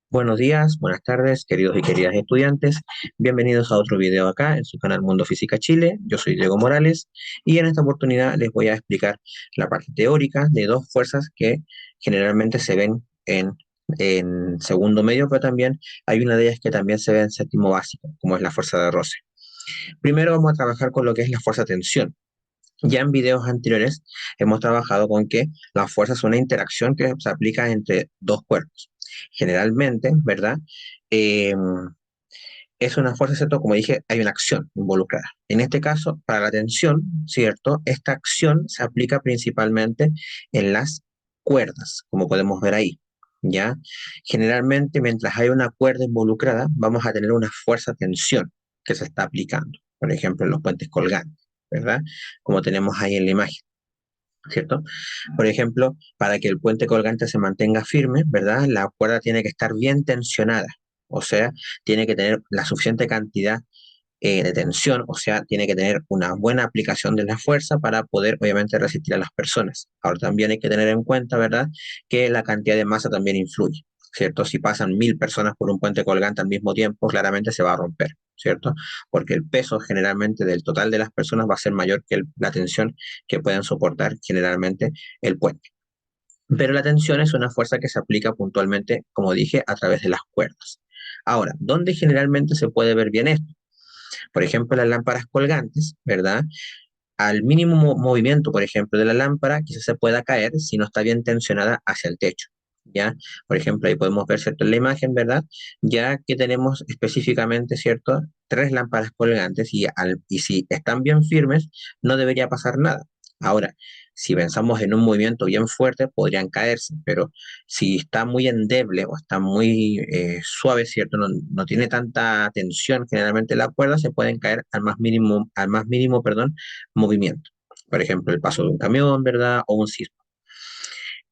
Buenos días, buenas tardes, queridos y queridas estudiantes. Bienvenidos a otro video acá en su canal Mundo Física Chile. Yo soy Diego Morales y en esta oportunidad les voy a explicar la parte teórica de dos fuerzas que generalmente se ven en segundo medio, pero también hay una de ellas que también se ve en séptimo básico, como es la fuerza de roce. Primero vamos a trabajar con lo que es la fuerza de tensión. Ya en videos anteriores hemos trabajado con que la fuerza es una interacción que se aplica entre dos cuerpos. Generalmente, ¿verdad? Eh, es una fuerza, ¿cierto? Como dije, hay una acción involucrada. En este caso, para la tensión, ¿cierto? Esta acción se aplica principalmente en las cuerdas, como podemos ver ahí, ¿ya? Generalmente, mientras hay una cuerda involucrada, vamos a tener una fuerza tensión que se está aplicando. Por ejemplo, en los puentes colgantes, ¿verdad? Como tenemos ahí en la imagen. ¿Cierto? Por ejemplo, para que el puente colgante se mantenga firme, ¿verdad? La cuerda tiene que estar bien tensionada, o sea, tiene que tener la suficiente cantidad de tensión, o sea, tiene que tener una buena aplicación de la fuerza para poder, obviamente, resistir a las personas. Ahora también hay que tener en cuenta, ¿verdad?, que la cantidad de masa también influye, ¿cierto? Si pasan 1.000 personas por un puente colgante al mismo tiempo, claramente se va a romper, ¿cierto? Porque el peso generalmente del total de las personas va a ser mayor que la tensión que pueden soportar generalmente el puente. Pero la tensión es una fuerza que se aplica puntualmente, como dije, a través de las cuerdas. Ahora, ¿dónde generalmente se puede ver bien esto? Por ejemplo, las lámparas colgantes, ¿verdad? Al mínimo movimiento, por ejemplo, de la lámpara, quizás se pueda caer si no está bien tensionada hacia el techo, ¿ya? Por ejemplo, ahí podemos ver, ¿cierto?, en la imagen, ¿verdad? Ya que tenemos específicamente, ¿cierto?, tres lámparas colgantes y si están bien firmes, no debería pasar nada. Ahora, si pensamos en un movimiento bien fuerte, podrían caerse, pero si está muy endeble o está muy suave, ¿cierto? No tiene tanta tensión generalmente la cuerda, se pueden caer al más mínimo, perdón, movimiento. Por ejemplo, el paso de un camión, ¿verdad? O un sismo.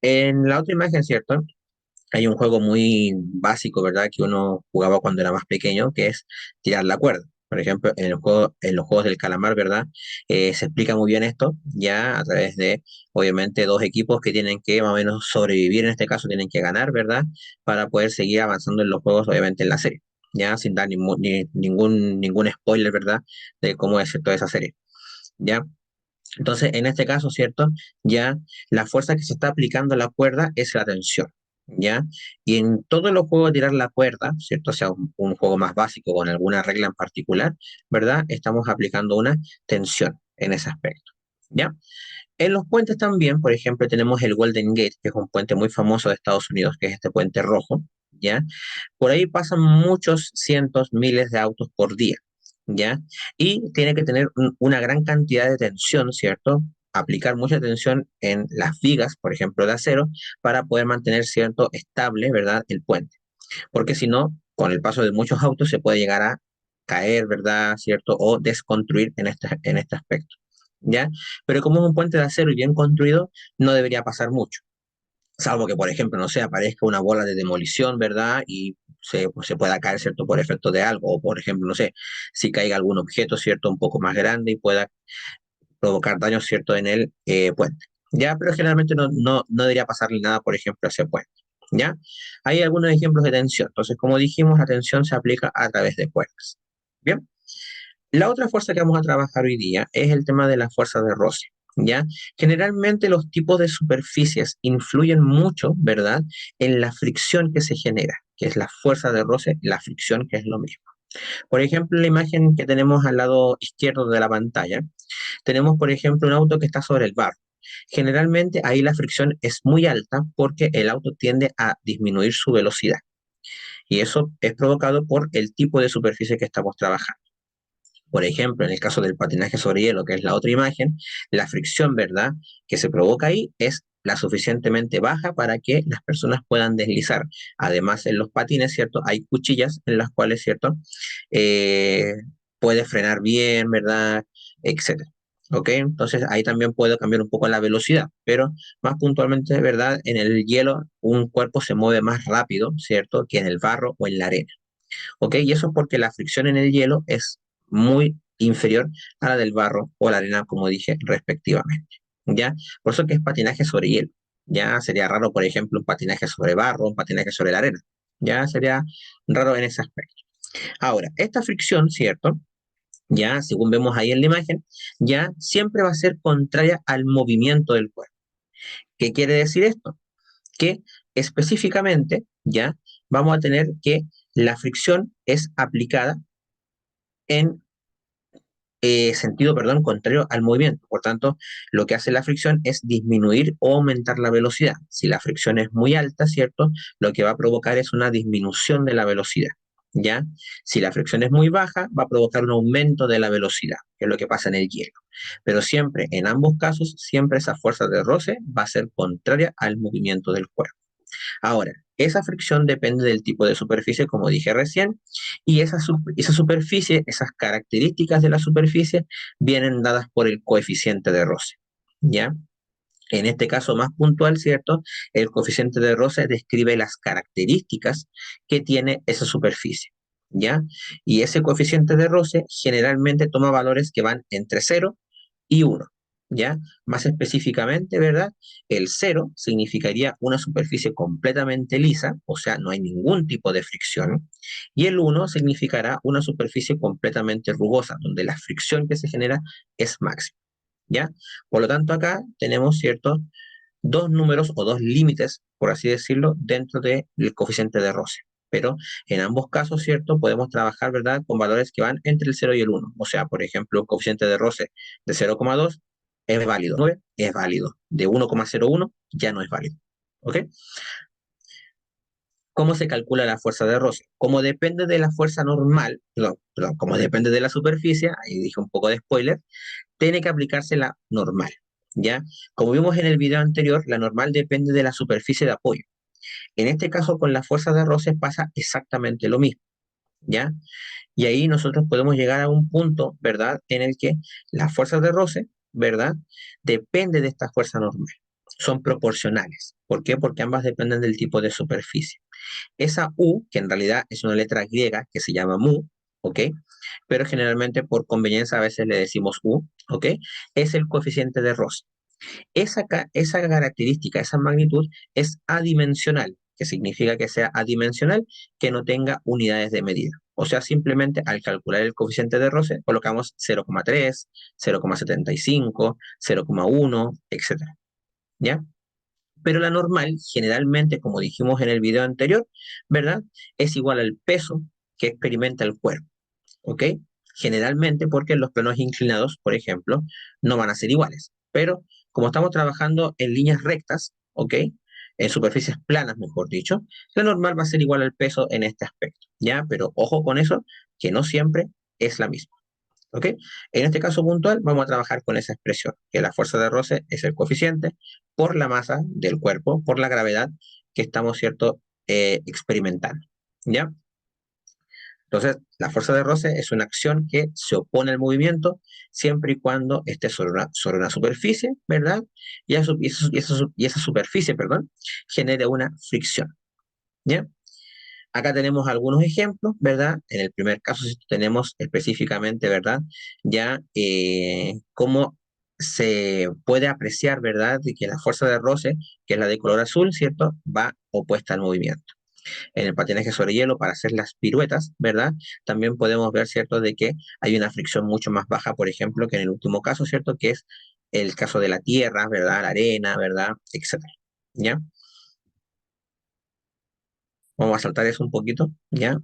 En la otra imagen, ¿cierto? Hay un juego muy básico, ¿verdad? Que uno jugaba cuando era más pequeño, que es tirar la cuerda. Por ejemplo, en los juegos del calamar, ¿verdad? Se explica muy bien esto, ya a través de, obviamente, dos equipos que tienen que más o menos sobrevivir, en este caso tienen que ganar, ¿verdad? Para poder seguir avanzando en los juegos, obviamente, en la serie, ya sin dar ningún spoiler, ¿verdad? De cómo es toda esa serie, ¿ya? Entonces, en este caso, ¿cierto? Ya la fuerza que se está aplicando a la cuerda es la tensión, ¿ya? Y en todos los juegos de tirar la cuerda, ¿cierto? O sea, un juego más básico con alguna regla en particular, ¿verdad? Estamos aplicando una tensión en ese aspecto, ¿ya? En los puentes también, por ejemplo, tenemos el Golden Gate, que es un puente muy famoso de Estados Unidos, que es este puente rojo, ¿ya? Por ahí pasan muchos cientos, miles de autos por día, ¿ya? Y tiene que tener una gran cantidad de tensión, ¿cierto? Aplicar mucha tensión en las vigas, por ejemplo, de acero, para poder mantener, ¿cierto?, estable, ¿verdad?, el puente. Porque si no, con el paso de muchos autos se puede llegar a caer, ¿verdad?, ¿cierto? O desconstruir en este aspecto, ¿ya? Pero como es un puente de acero y bien construido, no debería pasar mucho. Salvo que, por ejemplo, no sé, aparezca una bola de demolición, ¿verdad? Y se pueda caer, ¿cierto? Por efecto de algo. O, por ejemplo, no sé, si caiga algún objeto, ¿cierto? Un poco más grande y pueda provocar daños, ¿cierto? En el puente. ¿Ya? Pero generalmente no debería pasarle nada, por ejemplo, a ese puente. ¿Ya? Hay algunos ejemplos de tensión. Entonces, como dijimos, la tensión se aplica a través de cuerdas. Bien. La otra fuerza que vamos a trabajar hoy día es el tema de la fuerza de roce, ¿ya? Generalmente los tipos de superficies influyen mucho, ¿verdad?, en la fricción que se genera, que es la fuerza de roce, la fricción, que es lo mismo. Por ejemplo, en la imagen que tenemos al lado izquierdo de la pantalla, tenemos, por ejemplo, un auto que está sobre el barro. Generalmente ahí la fricción es muy alta porque el auto tiende a disminuir su velocidad. Y eso es provocado por el tipo de superficie que estamos trabajando. Por ejemplo, en el caso del patinaje sobre hielo, que es la otra imagen, la fricción, ¿verdad?, que se provoca ahí es la suficientemente baja para que las personas puedan deslizar. Además, en los patines, ¿cierto? Hay cuchillas en las cuales, ¿cierto? Eh, puede frenar bien, ¿verdad? Etcétera. ¿Ok? Entonces ahí también puedo cambiar un poco la velocidad, pero más puntualmente, ¿verdad? En el hielo un cuerpo se mueve más rápido, ¿cierto?, que en el barro o en la arena. ¿Ok? Y eso es porque la fricción en el hielo es muy inferior a la del barro o la arena, como dije, respectivamente. ¿Ya? Por eso que es patinaje sobre hielo. Ya sería raro, por ejemplo, un patinaje sobre barro, un patinaje sobre la arena. Ya sería raro en ese aspecto. Ahora, esta fricción, ¿cierto? Ya, según vemos ahí en la imagen, ya siempre va a ser contraria al movimiento del cuerpo. ¿Qué quiere decir esto? Que específicamente, ya, vamos a tener que la fricción es aplicada en sentido, perdón, contrario al movimiento. Por tanto, lo que hace la fricción es disminuir o aumentar la velocidad. Si la fricción es muy alta, ¿cierto? Lo que va a provocar es una disminución de la velocidad, ¿ya? Si la fricción es muy baja, va a provocar un aumento de la velocidad, que es lo que pasa en el hielo. Pero siempre, en ambos casos, siempre esa fuerza de roce va a ser contraria al movimiento del cuerpo. Ahora, esa fricción depende del tipo de superficie, como dije recién, y esa superficie, esas características de la superficie, vienen dadas por el coeficiente de roce, ¿ya? En este caso más puntual, ¿cierto? El coeficiente de roce describe las características que tiene esa superficie, ¿ya? Y ese coeficiente de roce generalmente toma valores que van entre 0 y 1, ¿ya? Más específicamente, ¿verdad? El 0 significaría una superficie completamente lisa, o sea, no hay ningún tipo de fricción, y el 1 significará una superficie completamente rugosa, donde la fricción que se genera es máxima, ¿ya? Por lo tanto, acá tenemos, ¿cierto?, dos números o dos límites, por así decirlo, dentro del coeficiente de roce. Pero en ambos casos, ¿cierto? Podemos trabajar, ¿verdad?, con valores que van entre el 0 y el 1. O sea, por ejemplo, un coeficiente de roce de 0,2 es válido, 9 es válido, de 1,01 ya no es válido. ¿Ok? ¿Cómo se calcula la fuerza de roce? Como depende de la fuerza normal, perdón, como depende de la superficie, ahí dije un poco de spoiler, tiene que aplicarse la normal, ¿ya? Como vimos en el video anterior, la normal depende de la superficie de apoyo. En este caso, con la fuerza de roce pasa exactamente lo mismo, ¿ya? Y ahí nosotros podemos llegar a un punto, ¿verdad?, en el que las fuerzas de roce, ¿verdad?, depende de esta fuerza normal. Son proporcionales. ¿Por qué? Porque ambas dependen del tipo de superficie. Esa U, que en realidad es una letra griega que se llama mu, ¿ok? Pero generalmente por conveniencia a veces le decimos U, ¿ok? Es el coeficiente de roce. Esa característica, esa magnitud es adimensional, que significa que sea adimensional, que no tenga unidades de medida. O sea, simplemente al calcular el coeficiente de roce colocamos 0,3, 0,75, 0,1, etcétera, ¿ya? Pero la normal, generalmente, como dijimos en el video anterior, ¿verdad? Es igual al peso que experimenta el cuerpo, ¿ok? Generalmente porque los planos inclinados, por ejemplo, no van a ser iguales. Pero como estamos trabajando en líneas rectas, ¿ok? En superficies planas, mejor dicho, la normal va a ser igual al peso en este aspecto, ¿ya? Pero ojo con eso, que no siempre es la misma. ¿Ok? En este caso puntual vamos a trabajar con esa expresión, que la fuerza de roce es el coeficiente por la masa del cuerpo, por la gravedad que estamos, ¿cierto?, experimentando, ¿ya? Entonces, la fuerza de roce es una acción que se opone al movimiento siempre y cuando esté sobre una superficie, ¿verdad? Y esa superficie, perdón, genere una fricción, ¿ya? Acá tenemos algunos ejemplos, ¿verdad? En el primer caso sí tenemos específicamente, ¿verdad? Ya cómo se puede apreciar, ¿verdad? De que la fuerza de roce, que es la de color azul, ¿cierto? Va opuesta al movimiento. En el patinaje sobre hielo, para hacer las piruetas, ¿verdad? También podemos ver, ¿cierto? De que hay una fricción mucho más baja, por ejemplo, que en el último caso, ¿cierto? Que es el caso de la tierra, ¿verdad? La arena, ¿verdad? Etcétera. ¿Ya? Vamos a saltar eso un poquito, ¿ya?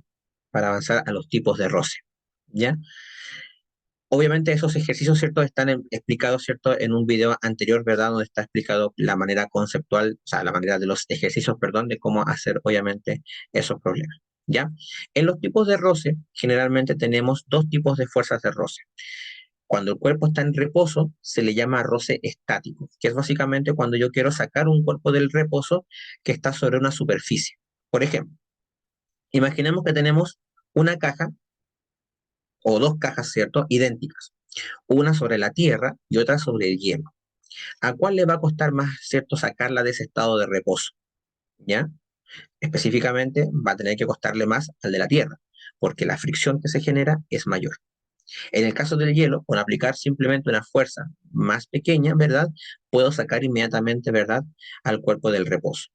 Para avanzar a los tipos de roce, ¿ya? Obviamente esos ejercicios, ¿cierto?, están explicados, ¿cierto?, en un video anterior, ¿verdad?, donde está explicado la manera conceptual, o sea, la manera de los ejercicios, perdón, de cómo hacer, obviamente, esos problemas, ¿ya? En los tipos de roce, generalmente tenemos dos tipos de fuerzas de roce. Cuando el cuerpo está en reposo, se le llama roce estático, que es básicamente cuando yo quiero sacar un cuerpo del reposo que está sobre una superficie. Por ejemplo, imaginemos que tenemos una caja o dos cajas, ¿cierto?, idénticas, una sobre la tierra y otra sobre el hielo. ¿A cuál le va a costar más, ¿cierto?, sacarla de ese estado de reposo? ¿Ya? Específicamente va a tener que costarle más al de la tierra, porque la fricción que se genera es mayor. En el caso del hielo, con aplicar simplemente una fuerza más pequeña, ¿verdad?, puedo sacar inmediatamente, ¿verdad?, al cuerpo del reposo.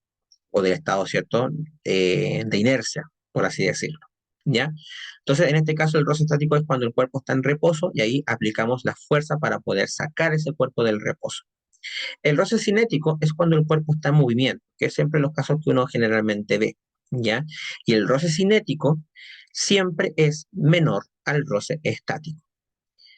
o del estado, ¿cierto? De inercia, por así decirlo, ¿ya? Entonces, en este caso, el roce estático es cuando el cuerpo está en reposo y ahí aplicamos la fuerza para poder sacar ese cuerpo del reposo. El roce cinético es cuando el cuerpo está en movimiento, que es siempre los casos que uno generalmente ve, ¿ya? Y el roce cinético siempre es menor al roce estático,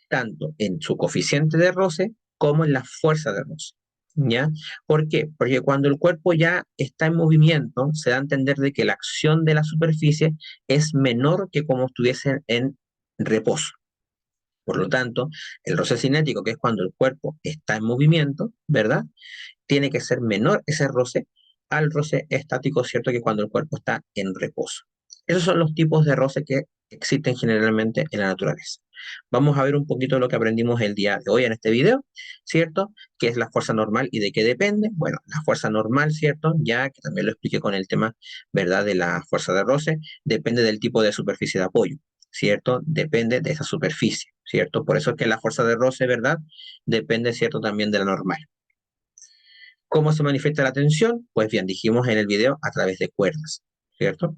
tanto en su coeficiente de roce como en la fuerza de roce, ¿ya? ¿Por qué? Porque cuando el cuerpo ya está en movimiento, se da a entender de que la acción de la superficie es menor que como estuviese en reposo. Por lo tanto, el roce cinético, que es cuando el cuerpo está en movimiento, ¿verdad? Tiene que ser menor ese roce al roce estático, ¿cierto? Que cuando el cuerpo está en reposo. Esos son los tipos de roce que existen generalmente en la naturaleza. Vamos a ver un poquito lo que aprendimos el día de hoy en este video, ¿cierto? ¿Qué es la fuerza normal y de qué depende? Bueno, la fuerza normal, ¿cierto? Ya que también lo expliqué con el tema, ¿verdad? De la fuerza de roce, depende del tipo de superficie de apoyo, ¿cierto? Depende de esa superficie, ¿cierto? Por eso es que la fuerza de roce, ¿verdad? Depende, ¿cierto? También de la normal. ¿Cómo se manifiesta la tensión? Pues bien, dijimos en el video a través de cuerdas, ¿cierto?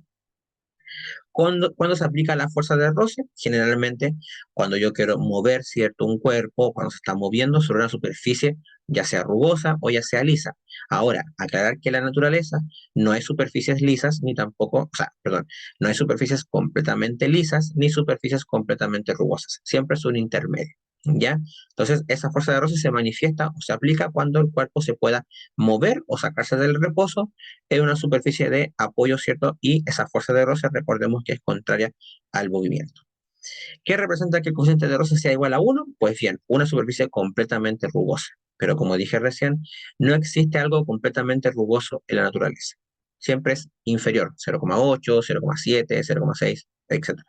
¿Cuándo se aplica la fuerza de roce? Generalmente cuando yo quiero mover, ¿cierto? Un cuerpo, cuando se está moviendo sobre una superficie, ya sea rugosa o ya sea lisa. Ahora, aclarar que en la naturaleza no hay superficies lisas ni tampoco, o sea, perdón, no hay superficies completamente lisas ni superficies completamente rugosas. Siempre es un intermedio. ¿Ya? Entonces, esa fuerza de roce se manifiesta o se aplica cuando el cuerpo se pueda mover o sacarse del reposo en una superficie de apoyo, ¿cierto? Y esa fuerza de roce, recordemos que es contraria al movimiento. ¿Qué representa que el coeficiente de roce sea igual a 1? Pues bien, una superficie completamente rugosa. Pero como dije recién, no existe algo completamente rugoso en la naturaleza. Siempre es inferior, 0,8, 0,7, 0,6, etc.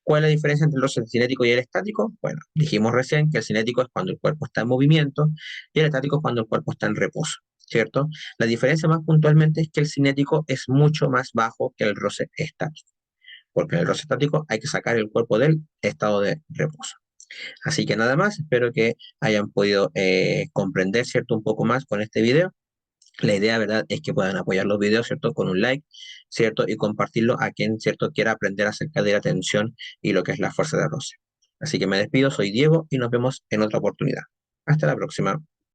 ¿Cuál es la diferencia entre el roce cinético y el estático? Bueno, dijimos recién que el cinético es cuando el cuerpo está en movimiento y el estático es cuando el cuerpo está en reposo, ¿cierto? La diferencia más puntualmente es que el cinético es mucho más bajo que el roce estático, porque en el roce estático hay que sacar el cuerpo del estado de reposo. Así que nada más, espero que hayan podido comprender, ¿cierto? Un poco más con este video. La idea, ¿verdad?, es que puedan apoyar los videos, ¿cierto?, con un like, ¿cierto?, y compartirlo a quien, ¿cierto?, quiera aprender acerca de la tensión y lo que es la fuerza de roce. Así que me despido, soy Diego y nos vemos en otra oportunidad. Hasta la próxima.